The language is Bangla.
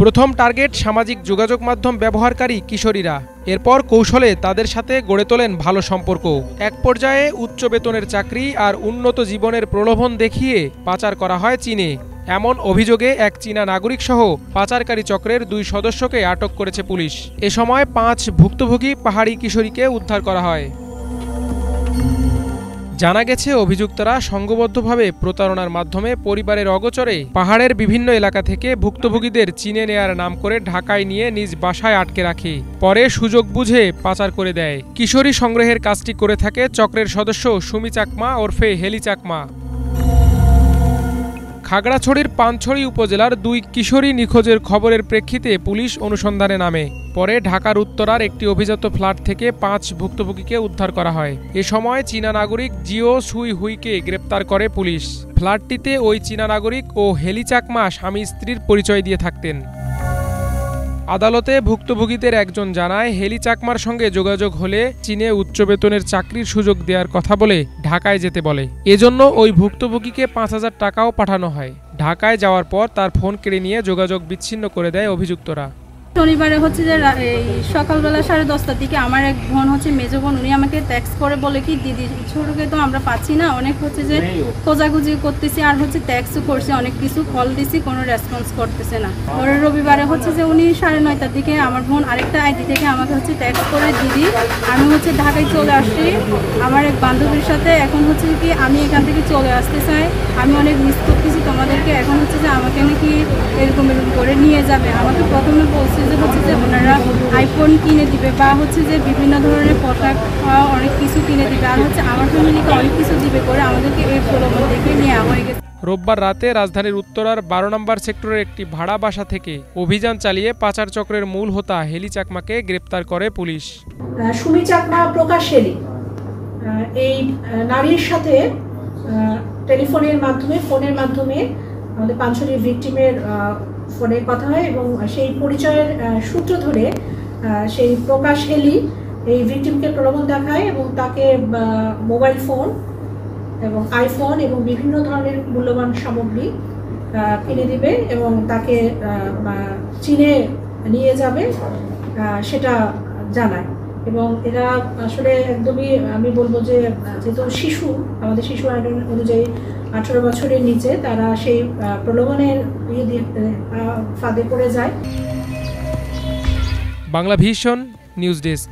প্রথম টার্গেট সামাজিক যোগাযোগ মাধ্যম ব্যবহারকারী কিশোরীরা। এরপর কৌশলে তাদের সাথে গড়ে তোলেন ভালো সম্পর্ক। এক পর্যায়ে উচ্চ বেতনের চাকরি আর উন্নত জীবনের প্রলোভন দেখিয়ে পাচার করা হয় চীনে। এমন অভিযোগে এক চীনা নাগরিকসহ পাচারকারী চক্রের 2 সদস্যকে আটক করেছে পুলিশ। এ সময় 5 ভুক্তভোগী পাহাড়ি কিশোরীকে উদ্ধার করা হয়। জানা গেছে, অভিযুক্তরা সংঘবদ্ধভাবে প্রতারণার মাধ্যমে পরিবারের অগোচরে পাহাড়ের বিভিন্ন এলাকা থেকে ভুক্তভোগীদের চীনে নেয়ার নাম করে ঢাকায় নিয়ে নিজ বাসায় আটকে রাখে। পরে সুযোগ বুঝে পাচার করে দেয়। কিশোরী সংগ্রহের কাজটি করে থাকে চক্রের সদস্য সুমি চাকমা ওরফে হেলি চাকমা। খাগড়াছড়ির পানছড়ি উপজেলার 2 কিশোরী নিখোঁজের খবরের প্রেক্ষিতে পুলিশ অনুসন্ধানে নামে। পরে ঢাকার উত্তরার একটি অভিজাত ফ্ল্যাট থেকে 5 ভুক্তভোগীকে উদ্ধার করা হয়। এ সময় চীনা নাগরিক জিও সুই হুইকে গ্রেপ্তার করে পুলিশ। ফ্ল্যাটটিতে ওই চীনা নাগরিক ও হেলি চাকমা স্বামী স্ত্রীর পরিচয় দিয়ে থাকতেন। আদালতে ভুক্তভোগীদের একজন জানায়, হেলি চাকমার সঙ্গে যোগাযোগ হলে চীনে উচ্চ বেতনের চাকরির সুযোগ দেওয়ার কথা বলে ঢাকায় যেতে বলে। এজন্য ওই ভুক্তভোগীকে 5000 টাকাও পাঠানো হয়। ঢাকায় যাওয়ার পর তার ফোন কেড়ে নিয়ে যোগাযোগ বিচ্ছিন্ন করে দেয় অভিযুক্তরা। শনিবারে হচ্ছে যে সকালবেলা 10:30টার দিকে আমার এক বোন হচ্ছে মেজো বোন, উনি আমাকে টেক্সট করে বলে কি, দিদি ছোটকে তো আমরা পাচ্ছি না, অনেক হচ্ছে যে খোঁজাখুঁজি করতেছি, আর হচ্ছে টেক্সটও করছি, অনেক কিছু কল দিছি, কোনো রেসপন্স করতেছে না। পরের রবিবারে হচ্ছে যে উনি 9:30টার দিকে আমার বোন আরেকটা আইডি থেকে আমাকে হচ্ছে টেক্সট করে, দিদি আমি হচ্ছে ঢাকায় চলে আসছি আমার এক বান্ধবীর সাথে, এখন হচ্ছে কি আমি এখান থেকে চলে আসতে চাই, আমি অনেক মিস করতেছি তোমাদেরকে, এখন হচ্ছে যে আমাকে নাকি এরকম করে নিয়ে যাবে। আমাকে প্রথমে বলছে যে হচ্ছে যে ওনারা আইফোন কিনে দিবে বা হচ্ছে যে বিভিন্ন ধরনের পোশাক অনেক কিছু কিনে দিবে, আর হচ্ছে আমার ফ্যামিলিকে অনেক কিছু দিবে করে আমাদেরকে এই প্রলোভন দেখে নেওয়া হয়ে গেছে। রোববার রাতে রাজধানীর উত্তরার 12 নম্বর সেক্টরের একটি ভাড়া বাসা থেকে অভিযান চালিয়ে পাচার চক্রের মূল হোতা হেলি চাকমাকে গ্রেপ্তার করে পুলিশ। সুমি চাকমা প্রকাশ হেলি এই নারীর সাথে টেলিফোনের মাধ্যমে ফোনের মাধ্যমে আমাদের পানছড়ির ভিকটিমের ফোনে কথা হয় এবং সেই পরিচয়ের সূত্র ধরে সেই প্রকাশ হেলি এই ভিকটিমকে প্রলোভন দেখায় এবং তাকে মোবাইল ফোন এবং আইফোন এবং বিভিন্ন ধরনের মূল্যবান সামগ্রী কিনে দিবে এবং তাকে চীনে নিয়ে যাবে সেটা জানায়। এবং এরা আসলে একদমই আমি বলবো যে যেহেতু শিশু, আমাদের শিশু আইন অনুযায়ী 18 বছরের নিচে, তারা সেই প্রলোভনের ফাঁদে পড়ে যায়। Bangla vision news desk.